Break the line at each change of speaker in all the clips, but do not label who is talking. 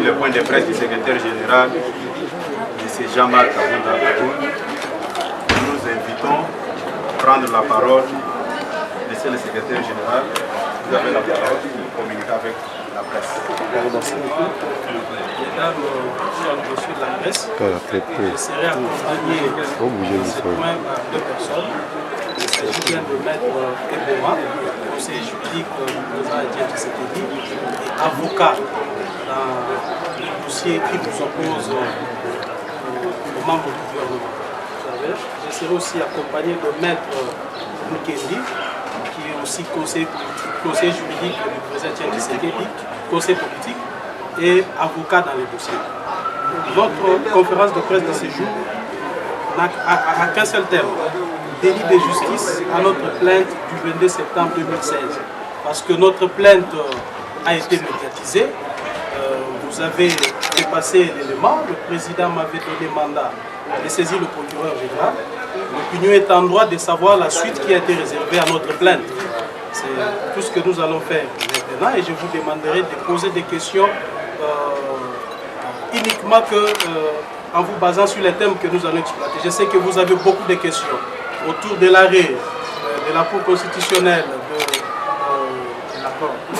sur le point de presse du secrétaire général, M. Jean-Marc Kabunda Kaboun. Nous invitons à prendre la parole, Monsieur le secrétaire général. Vous avez la parole pour communiquer avec la presse.
Merci beaucoup. Mesdames, messieurs de la presse, je serai accompagné de ce point par deux personnes. Il s'agit bien de Maître Eboma, conseiller juridique du président Etienne Tshisekedi et avocat dans le dossier qui nous oppose aux membres du gouvernement. Je serai aussi accompagné de Maître Mukendi, qui est aussi conseiller juridique du président Etienne Tshisekedi, conseiller politique et avocat dans les dossiers. Notre conférence de presse de ce jour n'a qu'un seul thème: délit de justice à notre plainte du 22 septembre 2016. Parce que notre plainte a été médiatisée, vous avez fait passer l'élément, le président m'avait donné mandat de saisir le procureur général. L'opinion est en droit de savoir la suite qui a été réservée à notre plainte. C'est tout ce que nous allons faire maintenant et je vous demanderai de poser des questions uniquement en vous basant sur les thèmes que nous allons exploiter. Je sais que vous avez beaucoup de questions autour de l'arrêt de la Cour constitutionnelle,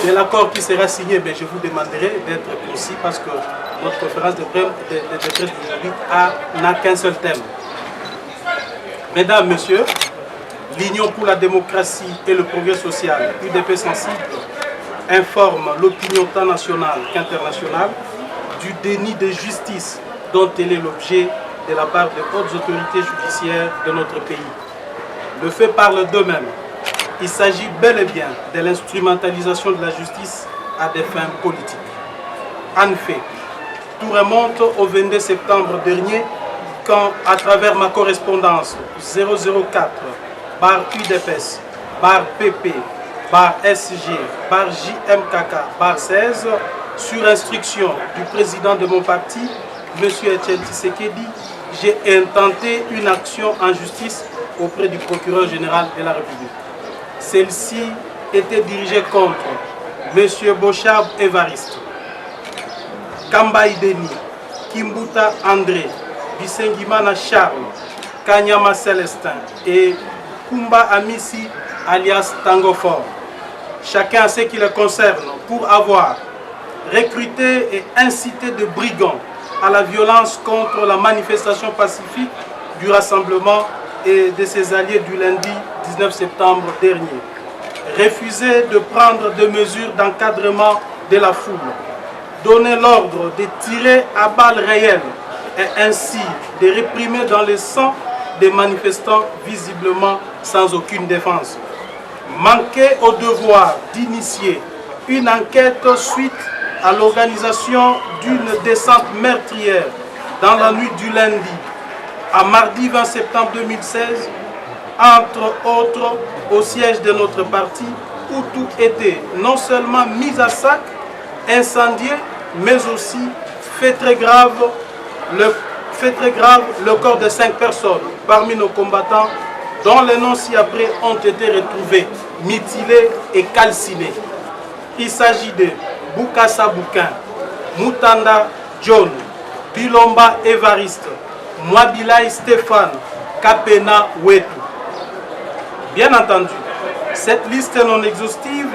de l'accord qui sera signé. Mais je vous demanderai d'être précis parce que notre conférence de presse d'aujourd'hui n'a qu'un seul thème. Mesdames, Messieurs, l'Union pour la démocratie et le progrès social, UDP Sensible, informe l'opinion tant nationale qu'internationale du déni de justice dont elle est l'objet de la part des hautes autorités judiciaires de notre pays. Le fait parle d'eux-mêmes. Il s'agit bel et bien de l'instrumentalisation de la justice à des fins politiques. En effet, tout remonte au 22 septembre dernier quand, à travers ma correspondance 004 bar UDPS, bar PP, bar SG, bar JMKK, bar 16, sur instruction du président de mon parti, M. Etienne Tshisekedi, j'ai intenté une action en justice auprès du procureur général de la République. Celle-ci était dirigée contre M. Bochab Évariste, Kambaï Denis, Kimbuta André, Bisengimana Charles, Kanyama Célestin et Kumba Amissi alias Tangofor. Chacun a ce qui le concerne pour avoir recruté et incité des brigands à la violence contre la manifestation pacifique du rassemblement et de ses alliés du lundi 19 septembre dernier. Refusé de prendre des mesures d'encadrement de la foule. Donner l'ordre de tirer à balles réelles et ainsi de réprimer dans le sang des manifestants visiblement sans aucune défense. Manquer au devoir d'initier une enquête suite à l'organisation d'une descente meurtrière dans la nuit du lundi à mardi 20 septembre 2016, entre autres au siège de notre parti, où tout était non seulement mis à sac, incendié, mais aussi fait très grave le corps de 5 personnes parmi nos combattants dont les noms ci-après ont été retrouvés, mutilés et calcinés. Il s'agit de Boukassa Bouquin, Moutanda John, Bilomba Évariste, Mwabilai Stéphane, Kapena Wetu. Bien entendu, cette liste est non exhaustive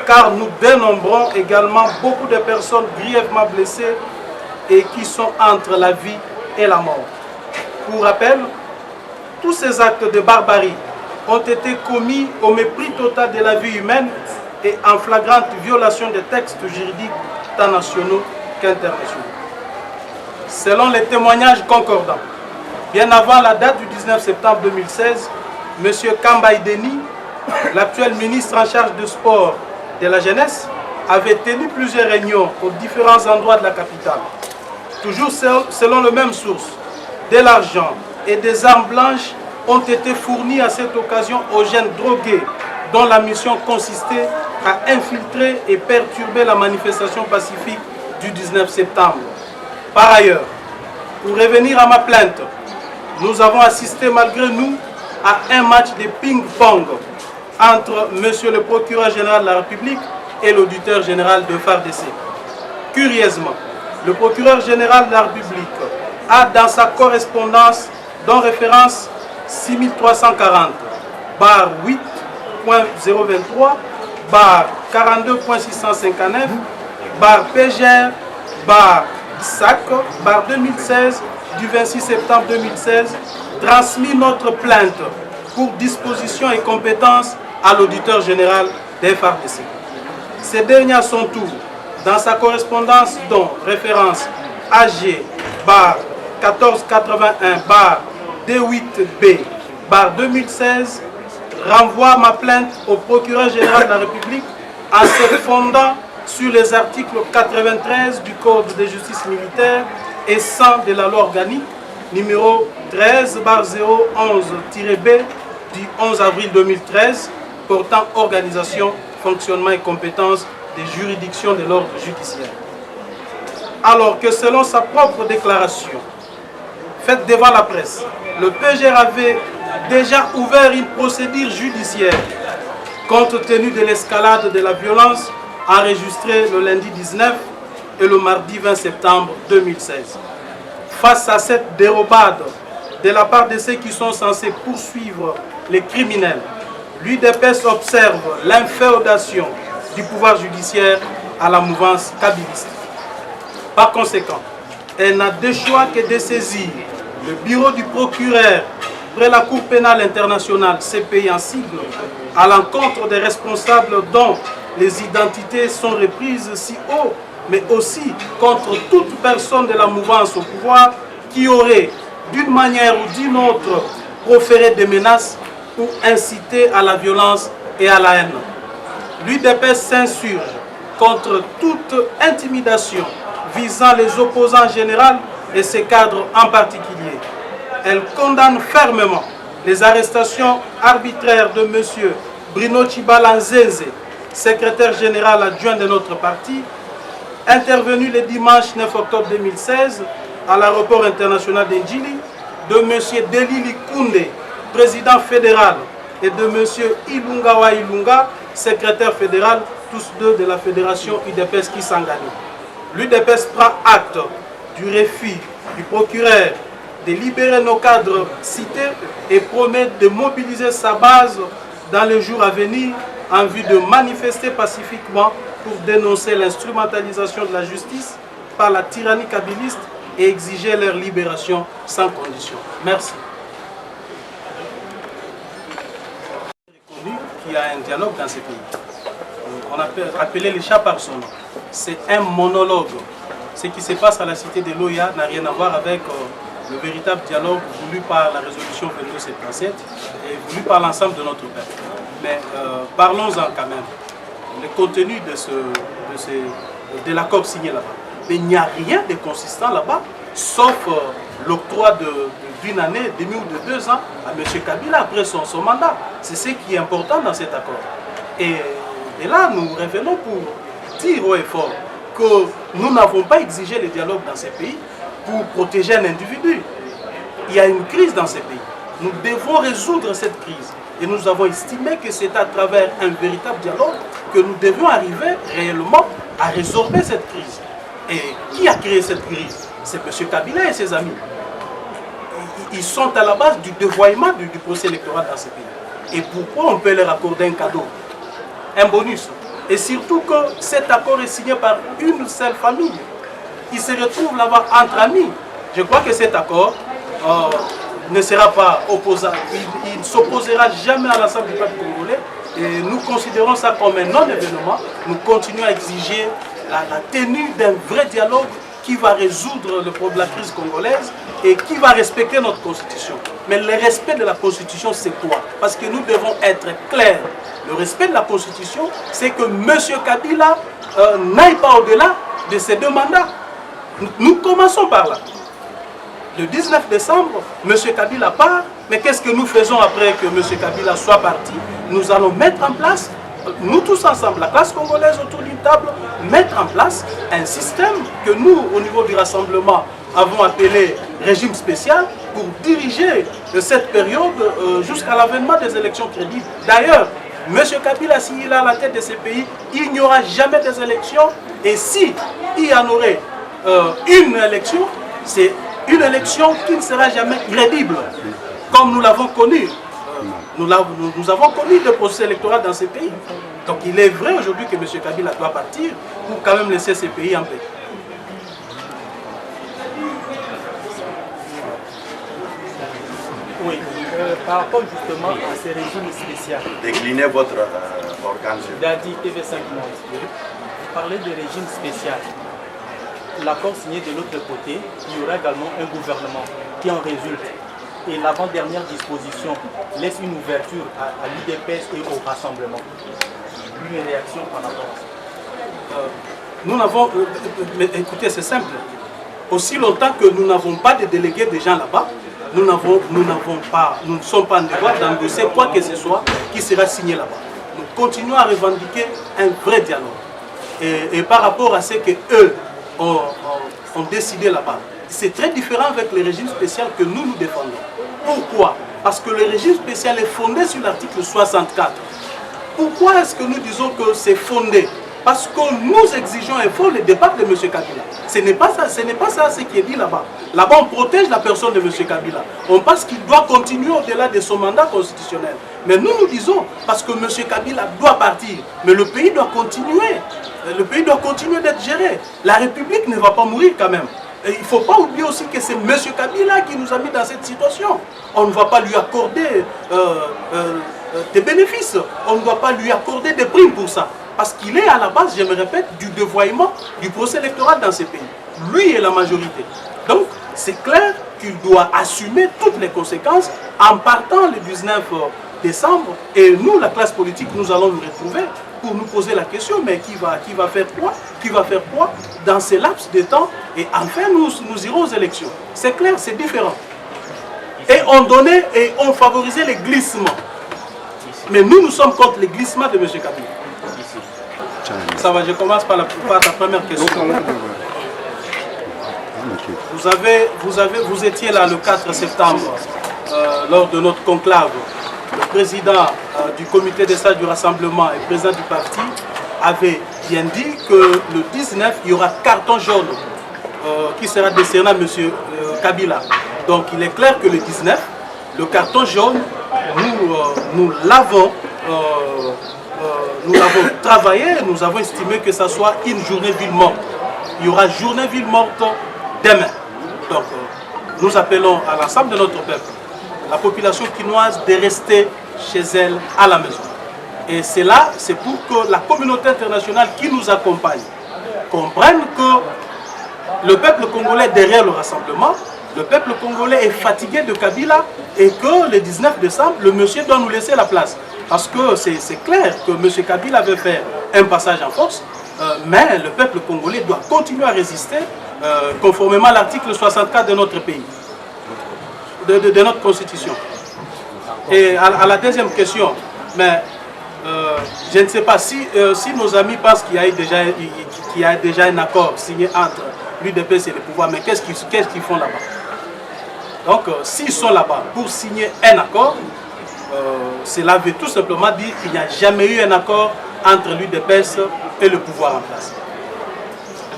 car nous dénombrons également beaucoup de personnes grièvement blessées et qui sont entre la vie et la mort. Pour rappel, tous ces actes de barbarie ont été commis au mépris total de la vie humaine et en flagrante violation des textes juridiques tant nationaux qu'internationaux. Selon les témoignages concordants, bien avant la date du 19 septembre 2016, M. Kambaï Denis, l'actuel ministre en charge du sport et de la jeunesse, avait tenu plusieurs réunions aux différents endroits de la capitale. Toujours selon les mêmes sources, de l'argent et des armes blanches ont été fournis à cette occasion aux jeunes drogués dont la mission consistait à infiltrer et perturber la manifestation pacifique du 19 septembre. Par ailleurs, pour revenir à ma plainte, nous avons assisté malgré nous à un match de ping-pong entre M. le procureur général de la République et l'auditeur général de FARDC. Curieusement, le procureur général de la République a dans sa correspondance, dont référence 6340, barre 8.023, barre 42.659, barre PGR, barre SAC, barre 2016, du 26 septembre 2016, transmis notre plainte pour disposition et compétence à l'auditeur général des FARDC. Ces derniers à son tour, dans sa correspondance dont référence AG, barre 1481, barre D8B, barre 2016, renvoie ma plainte au procureur général de la République en se fondant sur les articles 93 du Code de justice militaire et 100 de la loi organique numéro 13/011-B du 11 avril 2013 portant organisation, fonctionnement et compétences des juridictions de l'ordre judiciaire. Alors que selon sa propre déclaration faite devant la presse, le PGR avait déjà ouvert une procédure judiciaire compte tenu de l'escalade de la violence enregistrée le lundi 19 et le mardi 20 septembre 2016. Face à cette dérobade de la part de ceux qui sont censés poursuivre les criminels, l'UDPS observe l'inféodation du pouvoir judiciaire à la mouvance kabiliste. Par conséquent, elle n'a de choix que de saisir le bureau du procureur près la Cour pénale internationale, CPI en sigle, à l'encontre des responsables dont les identités sont reprises si haut, mais aussi contre toute personne de la mouvance au pouvoir qui aurait, d'une manière ou d'une autre, proféré des menaces ou incité à la violence et à la haine. L'UDPS s'insurge contre toute intimidation visant les opposants en général et ses cadres en particulier. Elle condamne fermement les arrestations arbitraires de M. Bruno Chibalanzeze, secrétaire général adjoint de notre parti, intervenu le dimanche 9 octobre 2016 à l'aéroport international d'Indjili, de M. Delili Koundé, président fédéral, et de M. Ilungawa Ilunga, secrétaire fédéral, tous deux de la fédération UDPS Kisangani. L'UDPS prend acte du refus du procureur de libérer nos cadres cités et promet de mobiliser sa base dans les jours à venir en vue de manifester pacifiquement pour dénoncer l'instrumentalisation de la justice par la tyrannie kabiliste et exiger leur libération sans condition. Merci. Qu'il y a un dialogue dans ces pays. On a appelé les chats par son nom. C'est un monologue. Ce qui se passe à la cité de Loya n'a rien à voir avec le véritable dialogue voulu par la résolution 2277 et voulu par l'ensemble de notre peuple. Mais parlons-en quand même. Le contenu de l'accord signé là-bas. Mais il n'y a rien de consistant là-bas, sauf l'octroi d'une année, demi ou de 2 ans à M. Kabila après son mandat. C'est ce qui est important dans cet accord. Et là, nous revenons pour dire haut et fort que nous n'avons pas exigé le dialogue dans ces pays pour protéger un individu. Il y a une crise dans ces pays. Nous devons résoudre cette crise. Et nous avons estimé que c'est à travers un véritable dialogue que nous devions arriver réellement à résorber cette crise. Et qui a créé cette crise? C'est M. Kabila et ses amis. Ils sont à la base du dévoiement du procès électoral dans ces pays. Et pourquoi on peut leur accorder un cadeau, un bonus? Et surtout que cet accord est signé par une seule famille. Ils se retrouvent là-bas entre amis. Je crois que cet accord ne sera pas opposable. Il ne s'opposera jamais à l'ensemble du peuple congolais. Et nous considérons ça comme un non-événement. Nous continuons à exiger la tenue d'un vrai dialogue qui va résoudre le problème de la crise congolaise et qui va respecter notre constitution. Mais le respect de la constitution, c'est quoi? Parce que nous devons être clairs. Le respect de la constitution, c'est que M. Kabila n'aille pas au-delà de ses 2 mandats. Nous commençons par là. Le 19 décembre, M. Kabila part, mais qu'est-ce que nous faisons après que M. Kabila soit parti? Nous allons mettre en place, nous tous ensemble, la classe congolaise autour d'une table, mettre en place un système que nous, au niveau du rassemblement, avons appelé régime spécial pour diriger cette période jusqu'à l'avènement des élections crédibles. D'ailleurs, M. Kabila, s'il est à la tête de ces pays, il n'y aura jamais des élections. Et si il y en aurait une élection, c'est une élection qui ne sera jamais crédible, comme nous l'avons connu. Nous avons connu le processus électoral dans ces pays. Donc il est vrai aujourd'hui que M. Kabila doit partir pour quand même laisser ces pays en paix.
Oui, par rapport justement à ces régimes spéciaux.
Déclinez votre organe.
Dadi TV5 Monde. Vous parlez de régime spécial. L'accord signé de l'autre côté, il y aura également un gouvernement qui en résulte. Et l'avant-dernière disposition laisse une ouverture à l'UDPS et au rassemblement. Une réaction par rapport à ça.
Nous n'avons... écoutez, c'est simple. Aussi longtemps que nous n'avons pas de délégués de gens là-bas, nous ne sommes pas en devoir d'endosser quoi que ce soit qui sera signé là-bas. Nous continuons à revendiquer un vrai dialogue. Et par rapport à ce qu'eux ont décidé là-bas, c'est très différent avec le régime spécial que nous défendons. Pourquoi? Parce que le régime spécial est fondé sur l'article 64. Pourquoi est-ce que nous disons que c'est fondé? Parce que nous exigeons un fort le départ de M. Kabila. Ce n'est pas ça ce qui est dit là-bas. Là-bas, on protège la personne de M. Kabila. On pense qu'il doit continuer au-delà de son mandat constitutionnel. Mais nous disons, parce que M. Kabila doit partir, mais le pays doit continuer. Le pays doit continuer d'être géré. La République ne va pas mourir quand même. Et il ne faut pas oublier aussi que c'est M. Kabila qui nous a mis dans cette situation. On ne va pas lui accorder des bénéfices. On ne doit pas lui accorder des primes pour ça. Parce qu'il est à la base, je me répète, du dévoiement du procès électoral dans ces pays. Lui et la majorité. Donc, c'est clair qu'il doit assumer toutes les conséquences en partant le 19 décembre. Et nous, la classe politique, nous allons nous retrouver pour nous poser la question, mais qui va faire quoi? Qui va faire quoi dans ces laps de temps? Et enfin, nous irons aux élections. C'est clair, c'est différent. Et on donnait et on favorisait les glissements. Mais nous sommes contre les glissements de M. Kabila. Ça va, je commence par ta première question. Vous étiez là le 4 septembre lors de notre conclave. Le président du comité des sages du rassemblement et président du parti avait bien dit que le 19, il y aura carton jaune qui sera décerné à M. Kabila. Donc il est clair que le 19, le carton jaune, nous l'avons travaillé, nous avons estimé que ça soit une journée ville morte. Il y aura journée ville morte demain. Donc nous appelons à l'ensemble de notre peuple, la population quinoise, de rester chez elle à la maison. Et c'est là, c'est pour que la communauté internationale qui nous accompagne comprenne que le peuple congolais est derrière le rassemblement, le peuple congolais est fatigué de Kabila et que le 19 décembre, le monsieur doit nous laisser la place. Parce que c'est clair que M. Kabila veut faire un passage en force, mais le peuple congolais doit continuer à résister conformément à l'article 64 de notre pays, de notre constitution. Et à la deuxième question, mais je ne sais pas si nos amis pensent qu'il y a déjà un accord signé entre l'UDPS et le pouvoir, mais qu'est-ce qu'ils font là-bas? Donc s'ils sont là-bas pour signer un accord, cela veut tout simplement dire qu'il n'y a jamais eu un accord entre l'UDPS et le pouvoir en place.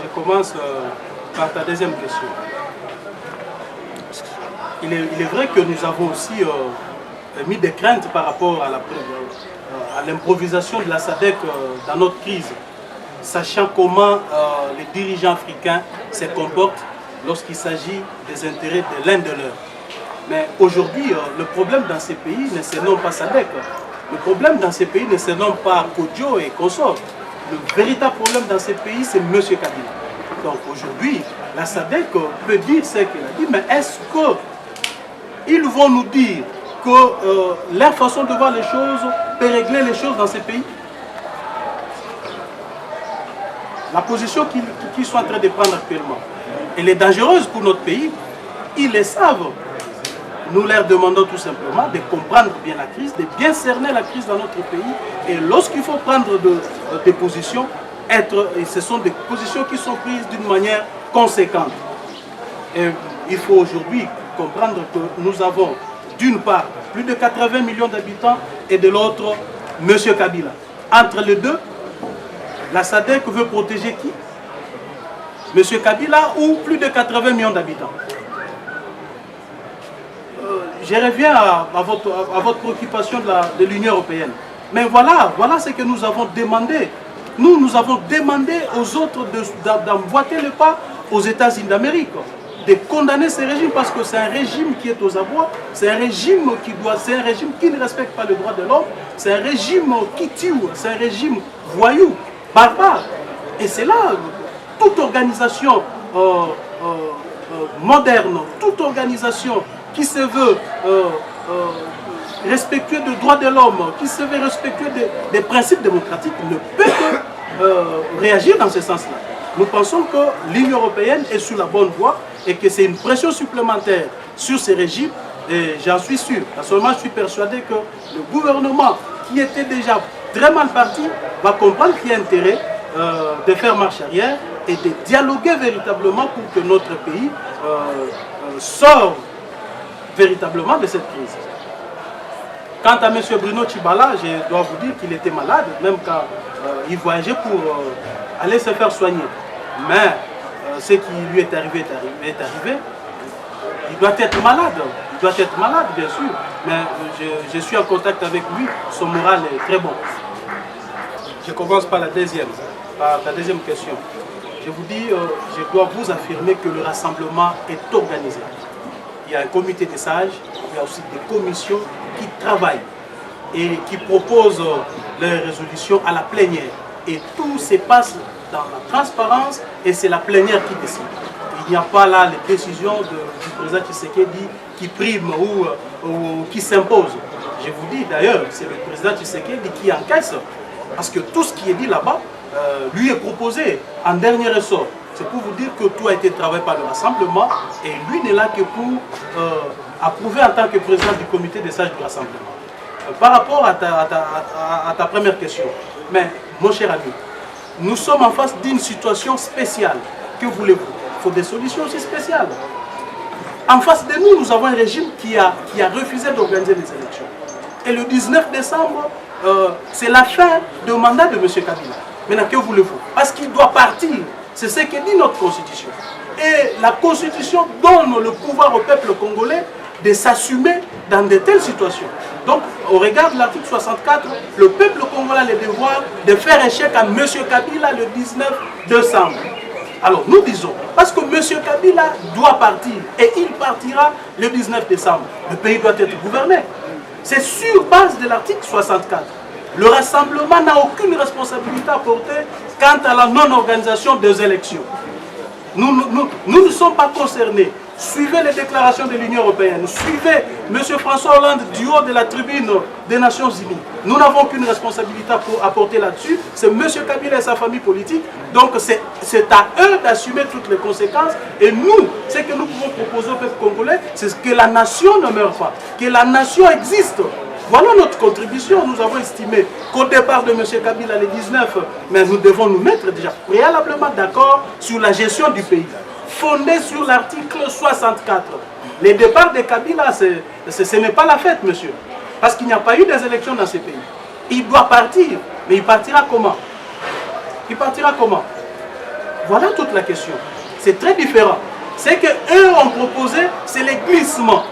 Je commence par ta deuxième question. Il est vrai que nous avons aussi mis des craintes par rapport à l'improvisation de la SADC dans notre crise, sachant comment les dirigeants africains se comportent lorsqu'il s'agit des intérêts de l'un de leurs. Mais aujourd'hui, le problème dans ces pays ne se nomme pas SADC. Le problème dans ces pays ne se nomme pas Kodjo et consorts. Le véritable problème dans ces pays, c'est M. Kabila. Donc aujourd'hui, la SADC peut dire ce qu'elle a dit, mais est-ce qu'ils vont nous dire que leur façon de voir les choses peut régler les choses dans ces pays? La position qu'ils sont en train de prendre actuellement, elle est dangereuse pour notre pays. Ils le savent. Nous leur demandons tout simplement de comprendre bien la crise, de bien cerner la crise dans notre pays. Et lorsqu'il faut prendre des positions, ce sont des positions qui sont prises d'une manière conséquente. Et il faut aujourd'hui comprendre que nous avons d'une part plus de 80 millions d'habitants et de l'autre M. Kabila. Entre les deux, la SADC veut protéger qui? M. Kabila ou plus de 80 millions d'habitants? Je reviens à votre préoccupation de l'Union européenne. Mais voilà ce que nous avons demandé. Nous avons demandé aux autres d'emboîter le pas aux États-Unis d'Amérique, de condamner ces régimes parce que c'est un régime qui est aux abois, c'est un régime qui ne respecte pas les droits de l'homme, c'est un régime qui tue, c'est un régime voyou, barbare. Et c'est là, toute organisation moderne, toute organisation qui se veut respectueux des droits de l'homme, qui se veut respectueux des principes démocratiques, ne peut que réagir dans ce sens-là. Nous pensons que l'Union européenne est sur la bonne voie et que c'est une pression supplémentaire sur ces régimes, et j'en suis sûr. Seulement, je suis persuadé que le gouvernement, qui était déjà très mal parti, va comprendre qu'il y a intérêt de faire marche arrière et de dialoguer véritablement pour que notre pays sorte véritablement de cette crise. Quant à M. Bruno Tshibala, je dois vous dire qu'il était malade, même quand il voyageait pour aller se faire soigner. Mais ce qui lui est arrivé est arrivé. Il doit être malade. Il doit être malade, bien sûr. Mais je suis en contact avec lui. Son moral est très bon. Je commence par la deuxième question. Je vous dis, je dois vous affirmer que le rassemblement est organisé. Il y a un comité des sages, il y a aussi des commissions qui travaillent et qui proposent leurs résolutions à la plénière. Et tout se passe dans la transparence et c'est la plénière qui décide. Il n'y a pas là les décisions du président Tshisekedi qui priment ou qui s'imposent. Je vous dis d'ailleurs, c'est le président Tshisekedi qui encaisse parce que tout ce qui est dit là-bas lui est proposé en dernier ressort. C'est pour vous dire que tout a été travaillé par le rassemblement et lui n'est là que pour approuver en tant que président du comité des sages du rassemblement. Par rapport à ta première question, mais mon cher ami, nous sommes en face d'une situation spéciale. Que voulez-vous? Il faut des solutions aussi spéciales. En face de nous, nous avons un régime qui a refusé d'organiser les élections. Et le 19 décembre, c'est la fin du mandat de M. Kabila. Maintenant, que voulez-vous? Parce qu'il doit partir. C'est ce que dit notre constitution. Et la constitution donne le pouvoir au peuple congolais de s'assumer dans de telles situations. Donc, au regard de l'article 64, le peuple congolais a le devoir de faire échec à M. Kabila le 19 décembre. Alors, nous disons, parce que M. Kabila doit partir, et il partira le 19 décembre, le pays doit être gouverné. C'est sur base de l'article 64. Le rassemblement n'a aucune responsabilité à porter quant à la non-organisation des élections. Nous ne sommes pas concernés. Suivez les déclarations de l'Union européenne. Suivez M. François Hollande du haut de la tribune des Nations Unies. Nous n'avons aucune responsabilité à porter là-dessus. C'est M. Kabila et sa famille politique. Donc c'est à eux d'assumer toutes les conséquences. Et nous, ce que nous pouvons proposer au peuple congolais, c'est que la nation ne meure pas. Que la nation existe. Voilà notre contribution. Nous avons estimé qu'au départ de M. Kabila le 19, mais nous devons nous mettre déjà préalablement d'accord sur la gestion du pays, fondée sur l'article 64. Le départ de Kabila, ce n'est pas la fête, monsieur. Parce qu'il n'y a pas eu des élections dans ce pays. Il doit partir. Mais il partira comment? Il partira comment? Voilà toute la question. C'est très différent. Ce qu'eux ont proposé, c'est les glissements.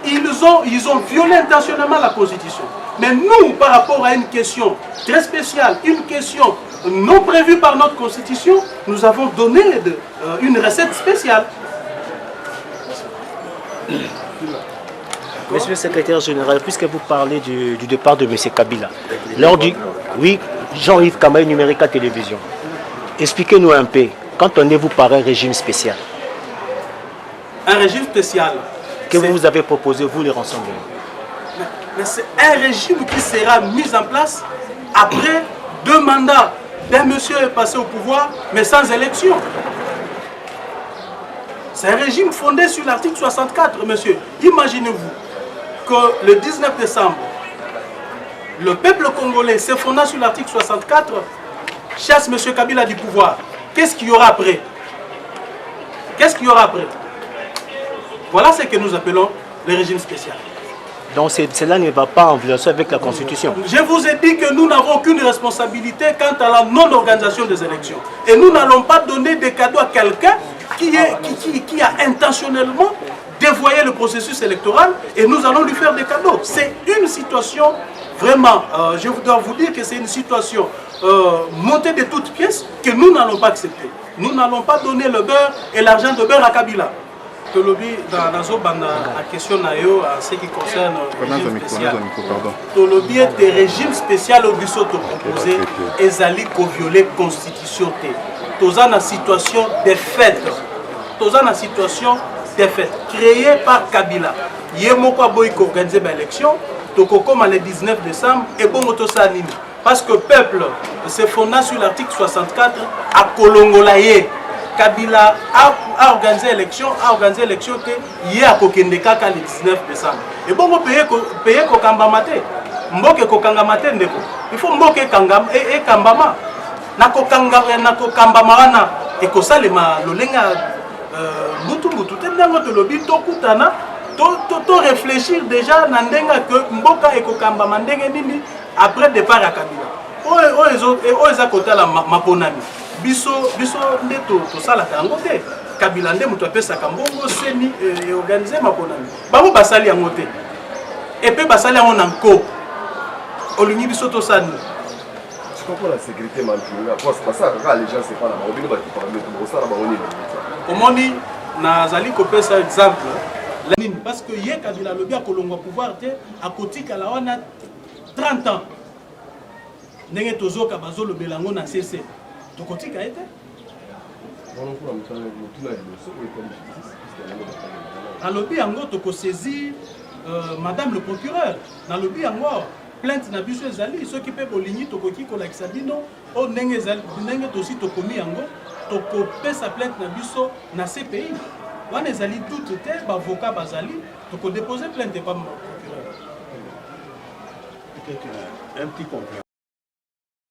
Ils ont violé intentionnellement la Constitution. Mais nous, par rapport à une question très spéciale, une question non prévue par notre Constitution, nous avons donné une recette spéciale.
Monsieur le secrétaire général, puisque vous parlez du départ de M. Kabila, oui, Jean-Yves Kamaï, Numérica Télévision, expliquez-nous un peu, qu'entendez-vous par un régime spécial?
Un régime spécial
que vous avez proposé, vous, les rassemblements.
Mais c'est un régime qui sera mis en place après 2 mandats d'un monsieur passé au pouvoir, mais sans élection. C'est un régime fondé sur l'article 64, monsieur. Imaginez-vous que le 19 décembre, le peuple congolais, se fondant sur l'article 64, chasse monsieur Kabila du pouvoir. Qu'est-ce qu'il y aura après? Qu'est-ce qu'il y aura après? Voilà ce que nous appelons le régime spécial.
Donc cela ne va pas en violation avec la Constitution.
Je vous ai dit que nous n'avons aucune responsabilité quant à la non-organisation des élections. Et nous n'allons pas donner des cadeaux à quelqu'un qui a intentionnellement dévoyé le processus électoral et nous allons lui faire des cadeaux. C'est une situation, vraiment, je dois vous dire que c'est une situation montée de toutes pièces que nous n'allons pas accepter. Nous n'allons pas donner le beurre et l'argent de beurre à Kabila. Tolobi dans la question en ce qui concerne le régime spécial. Tolobi est des régimes spéciaux au biseau proposé et zali ko violer constitution té. Toza na situation de fait. Toza na situation de fait créée par Kabila. Yemoko boy ko organiser l'élection, toko comme le 19 décembre et bon motosa nini. Parce que le peuple se fondant sur l'article 64 à Kolongolaye. Kabila a organisé l'élection, il y a Kokendeka le 19 décembre. Et bon, on paye Kokambamate. Mboke Kokangamate ndeko. Il faut Mboke Kangam et Kambama. Nako Kambamana et Kosalema Lolenga Mutu. Tendango to lobi to kutana to réfléchir déjà nandenga que Mboka et Kokambama ndenge nini après départ à Kabila. Oeza kota la maponami. Biso nde to sala kango te Kabila nde muto apesa kambongo seni organiser maponami bango basali yango te et puis basali yango nanko olingi biso to sani
tu comprends la sécurité manipulée parce que ça quand les gens c'est pas la mobile ba qui parler tout ça la baoni
omoni nazali kopesa exemple lanini parce que ye Kabila lobi akolongwa pouvoir te akotika la wana 30 ans ndenge tozoka bazolo belango na CC tokotika ete nalobi yango tokosaisir madame le procureur nalobi yango plainte na biso ezali soki mpe bolingi tokoki kolakisa bino o ndenge tosi tokomi yango tokopesa plainte na biso na CPI wana ezali doute te bavocat bazali tokodépose plainte par procureur.
Peut-être un petit complément.